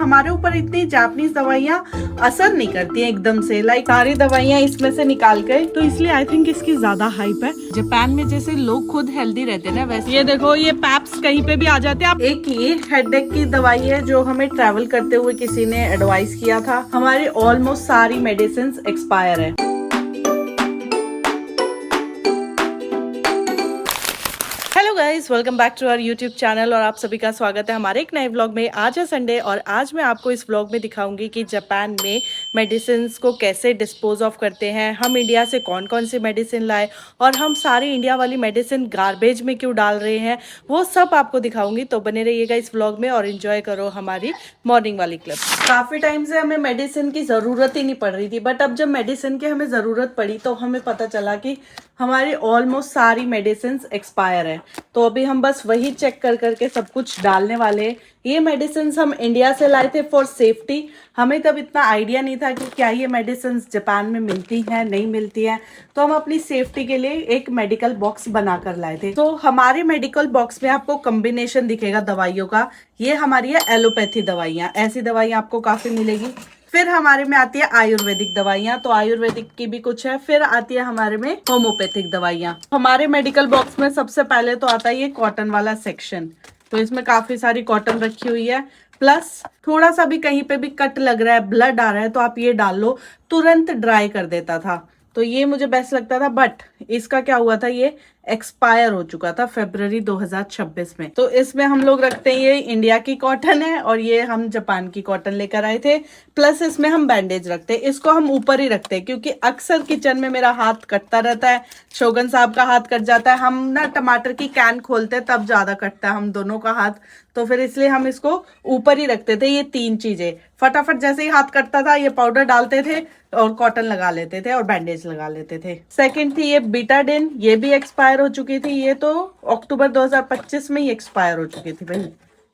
हमारे ऊपर इतनी जापानीज दवाइयाँ असर नहीं करती हैं एकदम से, लाइक सारी दवाइयाँ इसमें से निकाल के, तो इसलिए आई थिंक इसकी ज्यादा हाइप है। जापान में जैसे लोग खुद हेल्दी रहते हैं ना, वैसे ये देखो ये पैप्स कहीं पे भी आ जाते हैं। एक ये हेडेक की दवाई है जो हमें ट्रैवल करते हुए किसी ने एडवाइस किया था। हमारी ऑलमोस्ट सारी मेडिसिन एक्सपायर है। Hello guys, welcome back to our YouTube channel और आप सभी का स्वागत है हमारे एक नए व्लॉग में। आज है संडे और आज मैं आपको इस व्लॉग में दिखाऊंगी कि जापान में मेडिसिन्स को कैसे डिस्पोज ऑफ करते हैं, हम इंडिया से कौन कौन सी मेडिसिन लाए और हम सारी इंडिया वाली मेडिसिन गार्बेज में क्यों डाल रहे हैं, वो सब आपको दिखाऊंगी। तो बने रहिएगा इस व्लॉग में और इन्जॉय करो हमारी मॉर्निंग वाली क्लिप। काफ़ी टाइम से हमें मेडिसिन की ज़रूरत ही नहीं पड़ रही थी, बट अब जब मेडिसिन की हमें ज़रूरत पड़ी तो हमें पता चला कि हमारी ऑलमोस्ट सारी मेडिसिन एक्सपायर है। तो अभी हम बस वही चेक कर करके सब कुछ डालने वाले हैं। ये मेडिसिन हम इंडिया से लाए थे फॉर सेफ्टी। हमें तब इतना आइडिया नहीं था कि क्या ये मेडिसिन जापान में मिलती हैं नहीं मिलती हैं, तो हम अपनी सेफ्टी के लिए एक मेडिकल बॉक्स बनाकर लाए थे। तो हमारे मेडिकल बॉक्स में आपको कॉम्बिनेशन दिखेगा दवाइयों का। ये हमारी है एलोपैथी दवाइयाँ, ऐसी दवाइयाँ आपको काफ़ी मिलेगी। फिर हमारे में आती है आयुर्वेदिक दवाइयाँ, तो आयुर्वेदिक की भी कुछ है। फिर आती है हमारे में होम्योपैथिक दवाइयाँ। हमारे मेडिकल बॉक्स में सबसे पहले तो आता है ये कॉटन वाला सेक्शन, तो इसमें काफी सारी कॉटन रखी हुई है। प्लस थोड़ा सा भी कहीं पे भी कट लग रहा है, ब्लड आ रहा है, तो आप ये डाल लो, तुरंत ड्राई कर देता था। तो ये मुझे बेस्ट लगता था, बट इसका क्या हुआ था, ये एक्सपायर हो चुका था फरवरी 2026 में। तो इसमें हम लोग रखते हैं, ये इंडिया की कॉटन है और ये हम जापान की कॉटन लेकर आए थे। प्लस इसमें हम बैंडेज रखते हैं, इसको हम ऊपर ही रखते हैं क्योंकि अक्सर किचन में मेरा हाथ कटता रहता है, शोगन साहब का हाथ कट जाता है। हम ना टमाटर की कैन खोलते हैं तब ज्यादा कटता है हम दोनों का हाथ, तो फिर इसलिए हम इसको ऊपर ही रखते थे। ये तीन चीजें फटाफट जैसे ही हाथ कटता था ये पाउडर डालते थे और कॉटन लगा लेते थे और बैंडेज लगा लेते थे। सेकंड थी ये बीटाडिन, ये भी एक्सपायर हो चुकी थी। ये तो अक्टूबर 2025 में ही एक्सपायर हो चुकी थी भाई।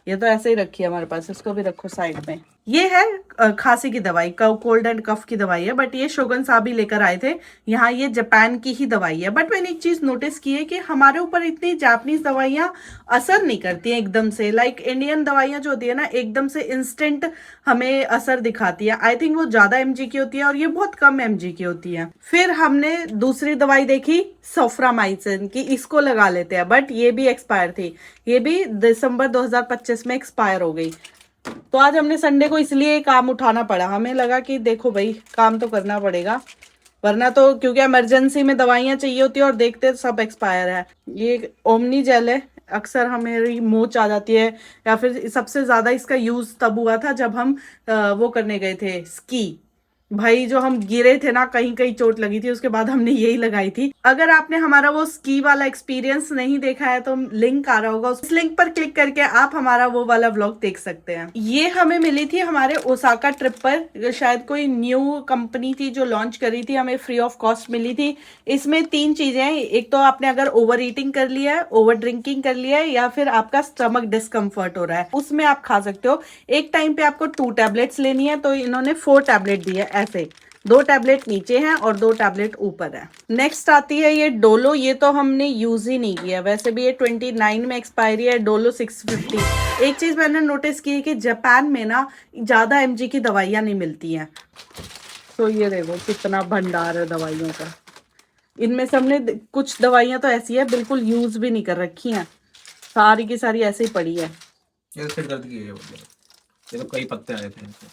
ये तो ऐसे ही रखी है हमारे पास, इसको भी रखो साइड में। ये है खांसी की दवाई, कोल्ड एंड कफ की दवाई है, बट ये शोगन साहब ही लेकर आए थे। यहाँ ये जापान की ही दवाई है, बट मैंने एक चीज नोटिस की है कि हमारे ऊपर इतनी जापानीज दवाइयाँ असर नहीं करती हैं एकदम से। लाइक इंडियन दवाइयाँ जो होती है ना, एकदम से इंस्टेंट हमें असर दिखाती है। आई थिंक वो ज्यादा mg की होती है और ये बहुत कम mg की होती है। फिर हमने दूसरी दवाई देखी सल्फरामाइसिन की, इसको लगा लेते हैं, बट ये भी एक्सपायर थी। ये भी दिसंबर 2025 में एक्सपायर हो गई। तो आज हमने संडे को इसलिए काम उठाना पड़ा, हमें लगा कि देखो भाई काम तो करना पड़ेगा, वरना तो क्योंकि इमरजेंसी में दवाइयाँ चाहिए होती है और देखते सब एक्सपायर है। ये ओमनी जेल है, अक्सर हमें मोच आ जाती है, या फिर सबसे ज़्यादा इसका यूज़ तब हुआ था जब हम वो करने गए थे स्की। भाई जो हम गिरे थे ना, कहीं कहीं चोट लगी थी, उसके बाद हमने यही लगाई थी। अगर आपने हमारा वो स्की वाला एक्सपीरियंस नहीं देखा है तो लिंक आ रहा होगा, उस लिंक पर क्लिक करके आप हमारा वो वाला व्लॉग देख सकते हैं। ये हमें मिली थी हमारे ओसाका ट्रिप पर, शायद कोई न्यू कंपनी थी जो लॉन्च करी थी, हमें फ्री ऑफ कॉस्ट मिली थी। इसमें तीन चीजें हैं, एक तो आपने अगर ओवर ईटिंग कर लिया है, ओवर ड्रिंकिंग कर लिया है, या फिर आपका स्टमक डिस्कम्फर्ट हो रहा है, उसमें आप खा सकते हो। एक टाइम पे आपको 2 टैबलेट्स लेनी है, तो इन्होंने 4 टैबलेट दी है ऐसे, 2 टैबलेट नीचे हैं और 2 टैबलेट ऊपर है। नेक्स्ट आती है ये डोलो, ये तो हमने यूज ही नहीं किया, वैसे भी ये 29 में एक्सपायरी है। डोलो 650। एक चीज मैंने नोटिस की है कि जापान में ना ज्यादा mg की दवाइयाँ नहीं मिलती हैं। तो ये देखो कितना भंडार है दवाइयों का। इनमें से हमने कुछ दवाइयाँ तो ऐसी है बिल्कुल यूज भी नहीं कर रखी हैं, सारी की सारी ऐसे ही पड़ी है। ये सिर दर्द की है, ये तो कई पत्ते आए थे इनके,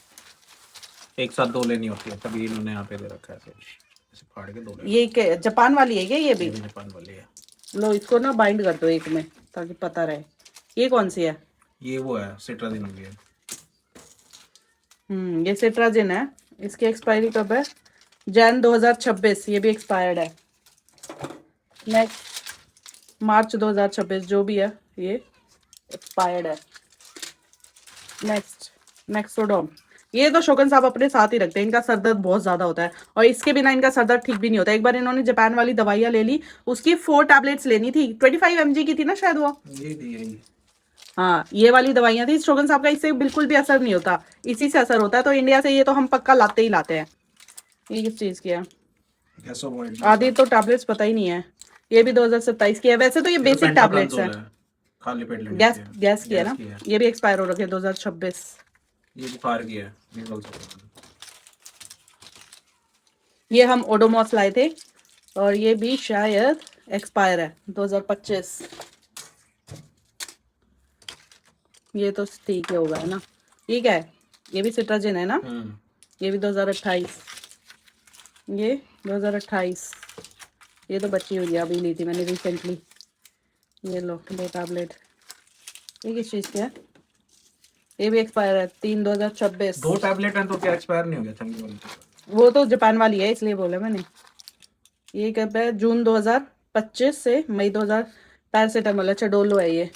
एक साथ 2 लेनी होती है, तभी इन्होंने यहाँ पे दे रखा है, ऐसे फाड़ के 2 ये क्या जापान वाली है क्या? ये भी जापान वाली है। लो इसको ना बाइंड कर दो एक में ताकि पता रहे। ये कौन सी है? ये वो है सिट्राजिन होगी। ये सिट्राजिन है। इसकी एक्सपायरी कब है? जैन 2026, ये भी एक्सपायर्ड है। नेक्स्ट मार्च 2026 जो भी है ये एक्सपायर्ड है। नेक्स्ट नेक्सोडोम, ये तो शोगन साहब अपने साथ ही रखते हैं, इनका सरदर्द बहुत ज्यादा होता है और इसके बिना इनका सरदर्द ठीक भी नहीं होता। एक बार इन्होंने जापान वाली दवाइयाँ ले ली, उसकी 4 टैबलेट्स लेनी थी, 25 mg की थी ना शायद वो। ये हाँ ये वाली दवाइयाँ थी। शोगन साहब का इससे बिल्कुल भी असर नहीं होता, इसी से असर होता है। तो इंडिया से ये तो हम पक्का लाते ही लाते हैं। ये किस चीज की है? आधी तो टैबलेट्स पता ही नहीं है। ये भी 2027 की है। वैसे तो ये बेसिक टैबलेट्स है, खाली पेट लेनी गैस की है ना। ये भी एक्सपायर हो रखे 2026। ये बुखार की है, मीजल्स वगैरह। ये हम ओडोमॉस लाए थे और ये भी शायद एक्सपायर है 2025। ये तो ठीक है होगा, है ना? ये क्या है? ये भी सिट्राजिन है ना? ये भी 2028। ये 2028। ये तो बची हुई है, अभी ली थी मैंने रिसेंटली। ये लो 2 टैबलेट। ये किस चीज़ के है? ये भी एक्सपायर है 3/2026। 2 टैबलेट हैं तो क्या एक्सपायर नहीं हो गया चंगी वाली? वो तो जापान वाली है इसलिए बोला मैंने। ये कब है? जून 2025 से मई 2000। पैरासीटामोल, अच्छा डोलो है ये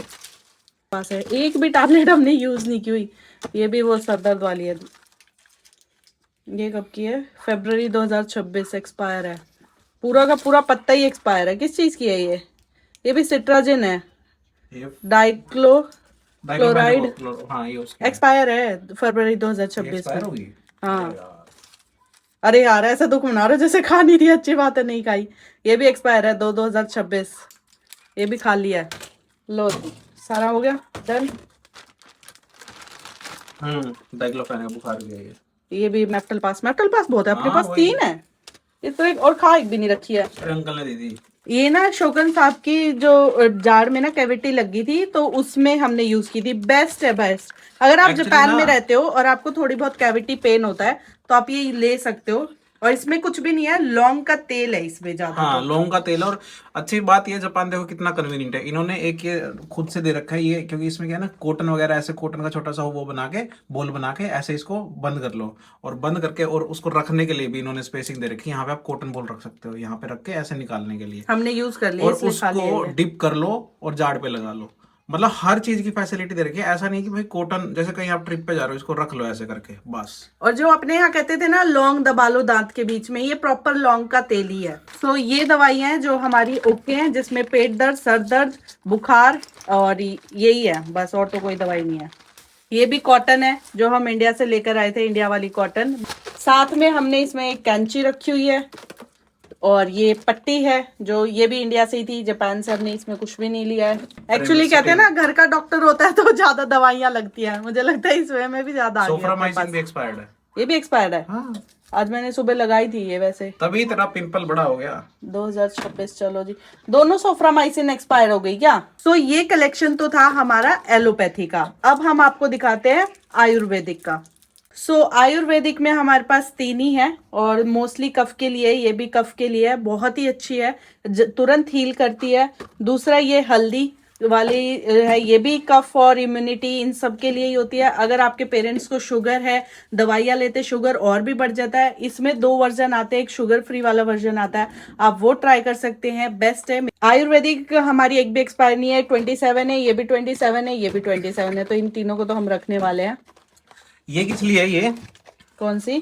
पास है। एक भी टैबलेट हमने यूज नहीं की हुई। ये भी वो सर दर्द वाली है। ये कब की है? फरवरी 2026 एक्सपायर है। पूरा का पूरा पत्ता ही एक्सपायर है। किस चीज की है ये? ये भी सिट्राजिन है। ये डाइक्लोराइड हाँ, ये उसकी एक्सपायर है फरवरी 2026 एक्सपायर में। होगी। हाँ। अरे यार ऐसा दुख मना रहे हो जैसे खा नहीं रही। अच्छी बात है, नहीं खाई। ये भी एक्सपायर है 2026। ये भी खा लिया है। लो सारा हो गया, डन। डाइक्लोफेन है, बुखार की है ये। ये भी मेफ्टल पास बहुत है अपने हाँ, पास। वही। 3 है। ये तो एक और खा, एक भी नहीं रखी है। अरे अंकल ने दी थी। ये ना शोकन साहब की जो जाड़ में ना कैविटी लगी थी तो उसमें हमने यूज की थी। बेस्ट है, बेस्ट। अगर आप Actually जापान ना, में रहते हो और आपको थोड़ी बहुत कैविटी पेन होता है तो आप ये ले सकते हो। और इसमें कुछ भी नहीं है, लौंग का तेल है इसमें ज्यादा। हाँ, तो लौंग का तेल। और अच्छी बात ये, जापान देखो कितना कन्वीनियंट है। इन्होंने एक ये खुद से दे रखा है ये, क्योंकि इसमें क्या है ना, कॉटन वगैरह, ऐसे कॉटन का छोटा सा वो बना के, बोल बना के ऐसे इसको बंद कर लो। और बंद करके और उसको रखने के लिए भी इन्होंने स्पेसिंग दे रखी है। यहाँ पे आप कॉटन बोल रख सकते हो, यहाँ पे रख के ऐसे निकालने के लिए। हमने यूज कर लिया और इसलिए खा लिया उसको ये। डिप कर लो और जाड़ पे लगा लो। मतलब हर चीज की फैसिलिटी दे रखी है। ऐसा नहीं कि भाई कॉटन, जैसे कहीं आप ट्रिप पे जा रहे हो, इसको रख लो ऐसे करके बस। और जो अपने यहाँ कहते थे ना लौंग दबा लो दांत के बीच में, ये प्रॉपर लौंग का तेल ही है। तो ये दवाइयां हैं जो हमारी ओके हैं, जिसमें पेट दर्द, सर दर्द, बुखार और यही है बस, और तो कोई दवाई नहीं है। ये भी कॉटन है जो हम इंडिया से लेकर आए थे, इंडिया वाली कॉटन। साथ में हमने इसमें एक कैंची रखी हुई है और ये पट्टी है जो ये भी इंडिया से ही थी, जापान से हमने इसमें कुछ भी नहीं लिया है। एक्चुअली कहते हैं ना घर का डॉक्टर होता है तो ज्यादा दवाइयां लगती हैं। मुझे लगता है इसमें में भी ज्यादा आ गया। सोफ्रामाइसिन भी एक्सपायर्ड है। ये भी एक्सपायर्ड है। हाँ, आज मैंने सुबह लगाई थी ये वैसे। तभी तेरा पिंपल बड़ा हो गया। 2026। चलो जी, दोनों सोफ्रामाइसिन एक्सपायर हो गई क्या? सो ये कलेक्शन तो था हमारा एलोपैथी का। अब हम आपको दिखाते हैं आयुर्वेदिक का। आयुर्वेदिक में हमारे पास 3 ही है और मोस्टली कफ के लिए। ये भी कफ के लिए है, बहुत ही अच्छी है, तुरंत हील करती है। दूसरा ये हल्दी वाली है, ये भी कफ और इम्यूनिटी इन सब के लिए ही होती है। अगर आपके पेरेंट्स को शुगर है, दवाइयाँ लेते शुगर और भी बढ़ जाता है। इसमें 2 वर्जन आते हैं, एक शुगर फ्री वाला वर्जन आता है, आप वो ट्राई कर सकते हैं, बेस्ट है। आयुर्वेदिक हमारी एक भी एक्सपायर नहीं है। 27 है, ये भी 27 है, ये भी 27 है। तो इन तीनों को तो हम रखने वाले हैं। ये किस लिए है ये? कौन सी?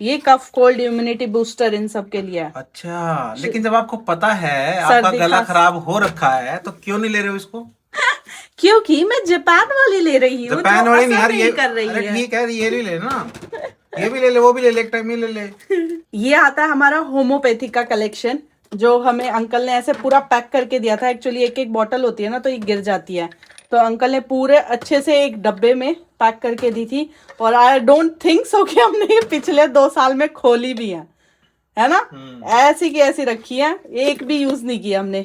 ये कफ कोल्ड इम्यूनिटी बूस्टर इन सब के लिए है। अच्छा, लेकिन जब आपको पता है आपका गला खराब हो रखा है तो क्यों नहीं ले रहे हो इसको? क्योंकि मैं जापान वाली ले रही हूँ। जापान वाली नहीं यार, ये कर रही अरे है। ठीक है, ये भी ले ना, ये भी ले ले, वो भी ले ले, एक टाइम ही ले ले। ये आता है हमारा होम्योपैथिक का कलेक्शन जो हमें अंकल ने ऐसे पूरा पैक करके दिया था। एक्चुअली एक एक बॉटल होती है ना तो ये गिर जाती है, तो अंकल ने पूरे अच्छे से एक डब्बे में पैक करके दी थी। और आई डोंट थिंक सो कि हमने ये पिछले 2 साल में खोली भी है ना? ऐसी की ऐसी रखी है, एक भी यूज नहीं किया हमने।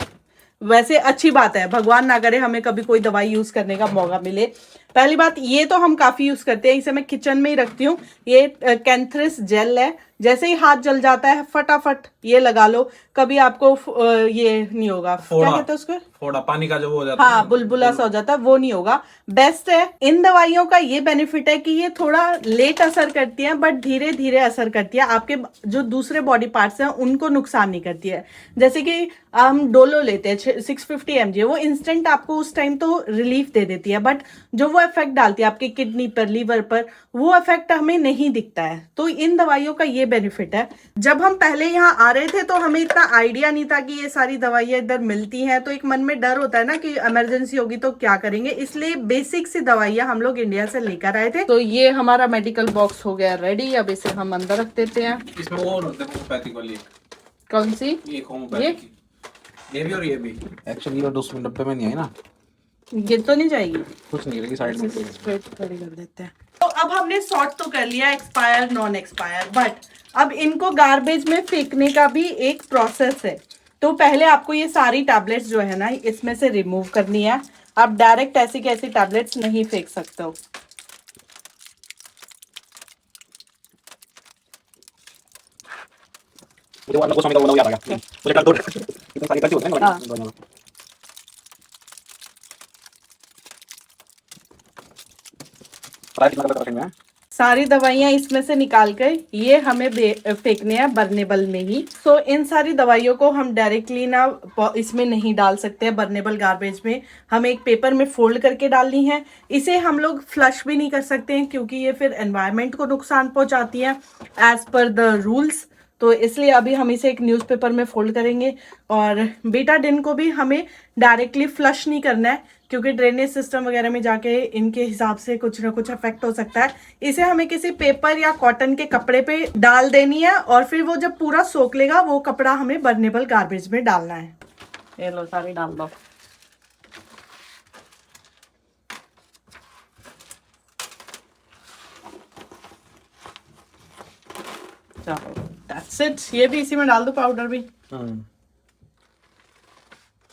वैसे अच्छी बात है, भगवान ना करे हमें कभी कोई दवाई यूज करने का मौका मिले। पहली बात, ये तो हम काफी यूज करते हैं, इसे मैं किचन में ही रखती हूँ। ये कैंथ्रिस जेल है, जैसे ही हाथ जल जाता है फटाफट ये लगा लो, कभी आपको ये नहीं होगा, क्या कहते हैं उसको, फोड़ा, पानी का जो वो हो जाता है, हाँ बुलबुला सा हो जाता है, वो नहीं होगा। बेस्ट है। इन दवाइयों का ये बेनिफिट है कि ये थोड़ा लेट असर करती है बट धीरे धीरे असर करती है, आपके जो दूसरे बॉडी पार्ट्स हैं उनको नुकसान नहीं करती है। जैसे कि हम डोलो लेते हैं 650 mg, वो इंस्टेंट आपको उस टाइम तो रिलीफ दे देती है बट जो वो इफेक्ट डालती है आपके किडनी पर, लीवर पर, वो इफेक्ट हमें नहीं दिखता है। तो इन दवाइयों का ये बेनिफिट है। जब हम पहले यहाँ आ रहे थे तो हमें इतना आइडिया नहीं था कि ये सारी दवाइयाँ इधर मिलती हैं, तो एक मन में डर होता है ना कि इमरजेंसी होगी तो क्या करेंगे, इसलिए बेसिक सी दवाइयाँ हम लोग इंडिया से लेकर आए थे। तो ये हमारा मेडिकल बॉक्स हो गया रेडी। अब इसे हम अंदर रख देते हैं। इसमें वो होम्योपैथिक वाली कौन सी? ये होम्योपैथिक, ये भी और ये भी। एक्चुअली ये 2 डब्बे में नहीं आई ना, गिर तो नहीं जाएगी? कुछ नहीं गिरेगी, साइड में स्ट्रेट खड़ी कर देते हैं। तो अब हमने सॉर्ट तो कर लिया एक्सपायर नॉन एक्सपायर, बट अब इनको गार्बेज में फेंकने का भी एक प्रोसेस है। तो पहले आपको ये सारी टैबलेट्स जो है ना इसमें से रिमूव करनी है। आप डायरेक्ट ऐसी कैसी टैबलेट्स नहीं फेंक सकते हो। मुझे वो समय का वो याद आ गया। मुझे कर दो इतनी सारी गलती होती है ना। सारी दवाइयाँ इसमें से निकाल कर ये हमें फेंकने हैं बर्नेबल में ही। तो इन सारी दवाइयों को हम डायरेक्टली ना इसमें नहीं डाल सकते हैं बर्नेबल गार्बेज में। हमें एक पेपर में फोल्ड करके डालनी है। इसे हम लोग फ्लश भी नहीं कर सकते हैं क्योंकि ये फिर एनवायरनमेंट को नुकसान पहुंचाती है एज पर द रूल्स। तो इसलिए अभी हम इसे एक न्यूज़पेपर में फोल्ड करेंगे। और बेटाडिन को भी हमें डायरेक्टली फ्लश नहीं करना है क्योंकि ड्रेनेज सिस्टम वगैरह में जाके इनके हिसाब से कुछ ना कुछ इफेक्ट हो सकता है। इसे हमें किसी पेपर या कॉटन के कपड़े पे डाल देनी है और फिर वो जब पूरा सोख लेगा वो कपड़ा हमें बर्नेबल गार्बेज में डालना है। ये लो सारी डाल दो। That's it। ये भी इसी में डाल दो, पाउडर भी।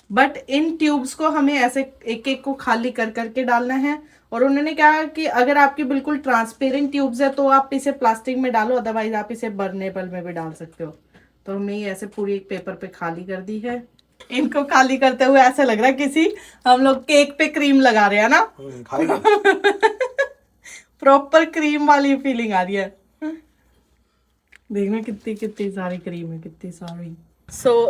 बट इन ट्यूब्स को हमें ऐसे एक एक को खाली कर करके डालना है। और उन्होंने कहा कि अगर आपकी बिल्कुल ट्रांसपेरेंट ट्यूब्स है तो आप इसे प्लास्टिक में डालो, अदरवाइज आप इसे बर्नेबल में भी डाल सकते हो। तो हमने ये ऐसे पूरी एक पेपर पे खाली कर दी है। इनको खाली करते हुए ऐसा लग रहा है किसी हम लोग केक पे क्रीम लगा रहे हैं ना। प्रॉपर क्रीम वाली फीलिंग आ रही है। देखना कितनी कितनी सारी क्रीम है, कितनी सारी।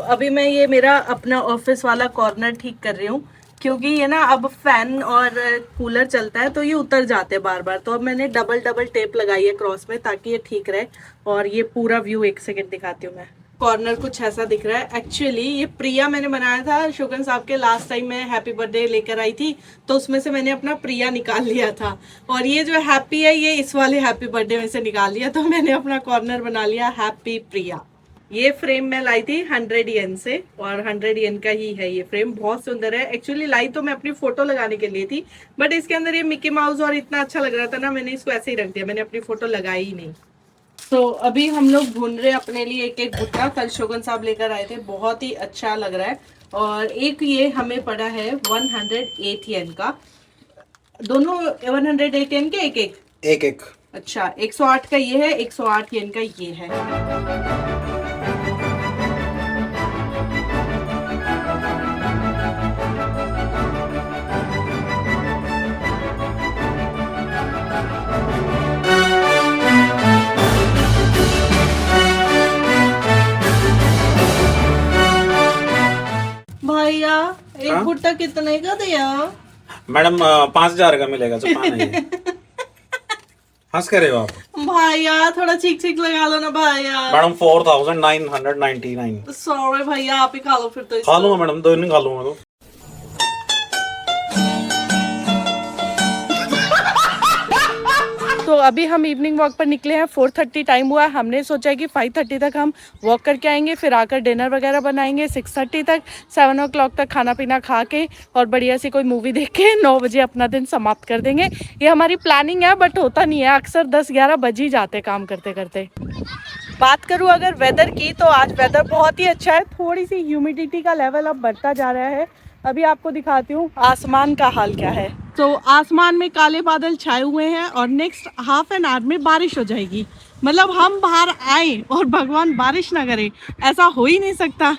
अभी मैं ये मेरा अपना ऑफिस वाला कॉर्नर ठीक कर रही हूँ क्योंकि ये ना अब फैन और कूलर चलता है तो ये उतर जाते हैं बार बार। तो अब मैंने डबल डबल टेप लगाई है क्रॉस में ताकि ये ठीक रहे। और ये पूरा व्यू एक सेकंड दिखाती हूँ मैं। कॉर्नर कुछ ऐसा दिख रहा है। एक्चुअली ये प्रिया मैंने बनाया था शुगन साहब के, लास्ट टाइम मैं हैप्पी बर्थडे लेकर आई थी तो उसमें से मैंने अपना प्रिया निकाल लिया था। और ये जो हैप्पी है ये इस वाले हैप्पी बर्थडे में से निकाल लिया, तो मैंने अपना कॉर्नर बना लिया हैप्पी प्रिया। ये फ्रेम मैं लाई थी 100 येन से और 100 येन का ही है ये फ्रेम। बहुत सुंदर है। एक्चुअली लाई तो मैं अपनी फोटो लगाने के लिए थी बट इसके अंदर ये मिकी माउस और इतना अच्छा लग रहा था ना, मैंने इसको ऐसे ही रख दिया, मैंने अपनी फोटो लगाई ही नहीं। तो अभी हम लोग भून रहे अपने लिए एक एक भुट्टा। कल शोगन साहब लेकर आए थे, बहुत ही अच्छा लग रहा है। और एक ये हमें पड़ा है 108 येन का। दोनों 108 येन के एक एक एक एक। अच्छा 108 का ये है, 108 येन का ये है। भैया एक भुट्टा कितने का दिया? मैडम 5000 का मिलेगा। जापान है ये। हंस कर रहे हो आप? भैया थोड़ा चीक चीक लगा लो ना भैया। मैडम 4999। सॉरी भैया, आप ही खा लो फिर तो। खा लूंगा मैडम, 2 दिन खा लूंगा तो। तो अभी हम इवनिंग वॉक पर निकले हैं। 4:30 टाइम हुआ है। हमने सोचा है कि 5:30 तक हम वॉक करके आएंगे, फिर आकर डिनर वगैरह बनाएंगे 6:30 तक। 7 o'clock तक खाना पीना खा के और बढ़िया सी कोई मूवी देख के 9 बजे अपना दिन समाप्त कर देंगे। ये हमारी प्लानिंग है बट होता नहीं है, अक्सर 10-11 बज ही जाते काम करते करते। बात करूँ अगर वेदर की तो आज वेदर बहुत ही अच्छा है। थोड़ी सी ह्यूमिडिटी का लेवल अब बढ़ता जा रहा है। अभी आपको दिखाती हूँ आसमान का हाल क्या है। तो आसमान में काले बादल छाए हुए हैं और नेक्स्ट हाफ एन आवर में बारिश हो जाएगी। मतलब हम बाहर आए और भगवान बारिश ना करे, ऐसा हो ही नहीं सकता।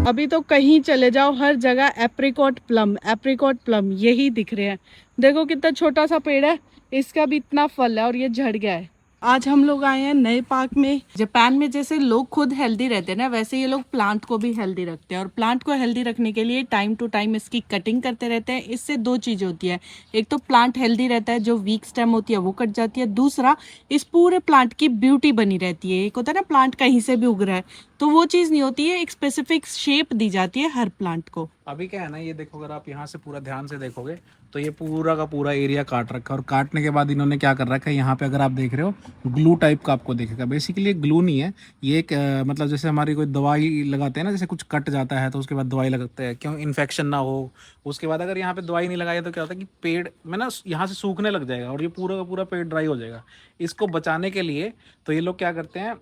अभी तो कहीं चले जाओ हर जगह एप्रिकॉट प्लम यही दिख रहे हैं। देखो कितना छोटा सा पेड़ है, इसका भी इतना फल है और ये झड़ गया है। आज हम लोग आए हैं नए पार्क में। जापान में जैसे लोग खुद हेल्दी रहते हैं ना, वैसे ये लोग प्लांट को भी हेल्दी रखते हैं। और प्लांट को हेल्दी रखने के लिए टाइम टू टाइम इसकी कटिंग करते रहते हैं। इससे दो चीज़ होती है, एक तो प्लांट हेल्दी रहता है, जो वीक स्टेम होती है वो कट जाती है। दूसरा, इस पूरे प्लांट की ब्यूटी बनी रहती है। एक होता है ना प्लांट कहीं से भी उग रहा है, तो वो चीज़ नहीं होती है, एक स्पेसिफिक शेप दी जाती है हर प्लांट को। अभी क्या है ना, ये देखो, अगर आप यहाँ से पूरा ध्यान से देखोगे तो ये पूरा का पूरा एरिया काट रखा है। और काटने के बाद इन्होंने क्या कर रखा है, यहाँ पे अगर आप देख रहे हो ग्लू टाइप का आपको दिखेगा। बेसिकली ग्लू नहीं है ये, एक मतलब जैसे हमारी कोई दवाई लगाते हैं ना, जैसे कुछ कट जाता है तो उसके बाद दवाई लगाते हैं, क्यों, इन्फेक्शन ना हो। उसके बाद अगर यहाँ पे दवाई नहीं लगाई तो क्या होता है कि पेड़ में ना यहाँ से सूखने लग जाएगा और ये पूरा का पूरा पेड़ ड्राई हो जाएगा। इसको बचाने के लिए तो ये लोग क्या करते हैं,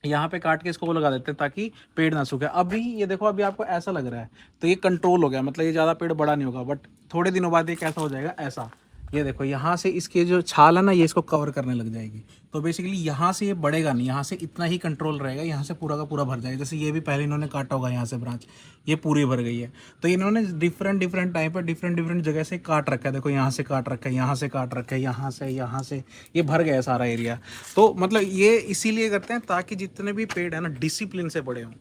यहाँ पे काट के इसको वो लगा देते हैं ताकि पेड़ ना सूखे। अभी ये देखो, अभी आपको ऐसा लग रहा है तो ये कंट्रोल हो गया, मतलब ये ज़्यादा पेड़ बड़ा नहीं होगा। बट थोड़े दिनों बाद ये कैसा हो जाएगा, ऐसा। ये देखो, यहाँ से इसके जो छाल है ना, ये इसको कवर करने लग जाएगी। तो बेसिकली यहाँ से ये बढ़ेगा नहीं, यहाँ से इतना ही कंट्रोल रहेगा, यहाँ से पूरा का पूरा भर जाएगा। जैसे ये भी पहले इन्होंने काटा होगा यहाँ से ब्रांच, ये पूरी भर गई है। तो इन्होंने डिफरेंट डिफरेंट टाइम पर डिफरेंट डिफरेंट जगह से काट रखा है। देखो, यहाँ से काट रखा है, यहाँ से काट रखा है, यहाँ से ये भर गया है सारा एरिया। तो मतलब ये इसीलिए करते हैं ताकि जितने भी पेड़ है ना, डिसिप्लिन से बड़े हों।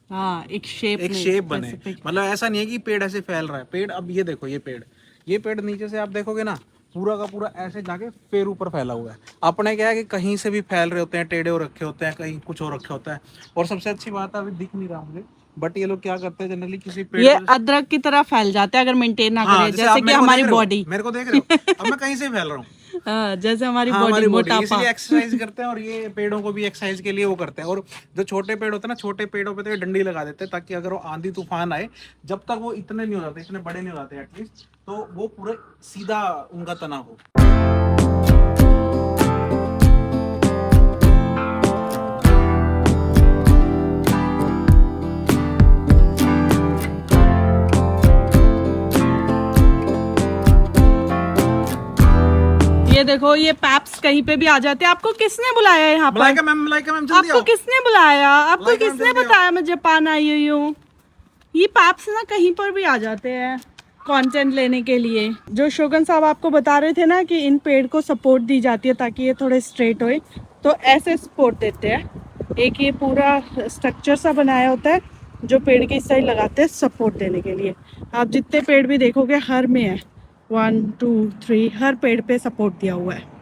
हाँ, एक शेप बने। मतलब ऐसा नहीं है कि पेड़ ऐसे फैल रहा है। पेड़, अब ये देखो, ये पेड़ नीचे से आप देखोगे ना, पूरा का पूरा ऐसे जाके फिर ऊपर फैला हुआ है। अपने क्या है कि कहीं से भी फैल रहे होते हैं, टेढ़े हो रखे होते हैं, कहीं कुछ हो रखा होता है। और सबसे अच्छी बात है, अभी दिख नहीं रहा मुझे, बट ये लोग क्या करते हैं जनरली, किसी पेड़ ये अदरक की तरह फैल जाते हैं अगर मेंटेन ना करें, जैसे कि हमारी बॉडी। मेरे को देख रहे हो, अब मैं कहीं से फैल रहा हूँ। हाँ, जैसे हमारी हाँ, बॉडी मोटापा। इसलिए एक्सरसाइज करते हैं और ये पेड़ों को भी एक्सरसाइज के लिए वो करते हैं। और जो छोटे पेड़ होते हैं ना, छोटे पेड़ों पे तो ये डंडी लगा देते हैं ताकि अगर वो आंधी तूफान आए, जब तक वो इतने नहीं हो जाते, इतने बड़े नहीं हो जाते एटलीस्ट, तो वो पूरे सीधा उनका तना हो। ये देखो, ये पैप्स कहीं पे भी आ जाते हैं। आपको किसने बुलाया यहाँ पर? मलाइका मैम जल्दी आपको आओ। किसने बुलाया? आपको मलाइका मैम, किसने जल्दी आओ। बताया मैं जापान आई हुई हूँ? ये पैप्स ना कहीं पर भी आ जाते हैं कंटेंट लेने के लिए। जो शोगन साहब आपको बता रहे थे ना कि इन पेड़ को सपोर्ट दी जाती है ताकि ये थोड़े स्ट्रेट होए, तो ऐसे सपोर्ट देते हैं। एक ये पूरा स्ट्रक्चर सा बनाया होता है जो पेड़ के इस साइड लगाते हैं सपोर्ट देने के लिए। आप जितने पेड़ भी देखोगे हर में है, 1 2 3, हर पेड़ पे सपोर्ट दिया हुआ है।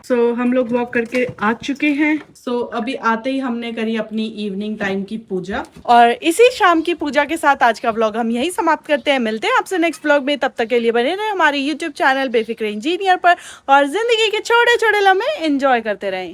सो हम लोग वॉक करके आ चुके हैं। सो अभी आते ही हमने करी अपनी इवनिंग टाइम की पूजा, और इसी शाम की पूजा के साथ आज का व्लॉग हम यही समाप्त करते हैं। मिलते हैं आपसे नेक्स्ट व्लॉग में, तब तक के लिए बने रहे हमारे यूट्यूब चैनल बेफिक्र इंजीनियर पर और जिंदगी के छोटे छोटे लम्हे एंजॉय करते रहें।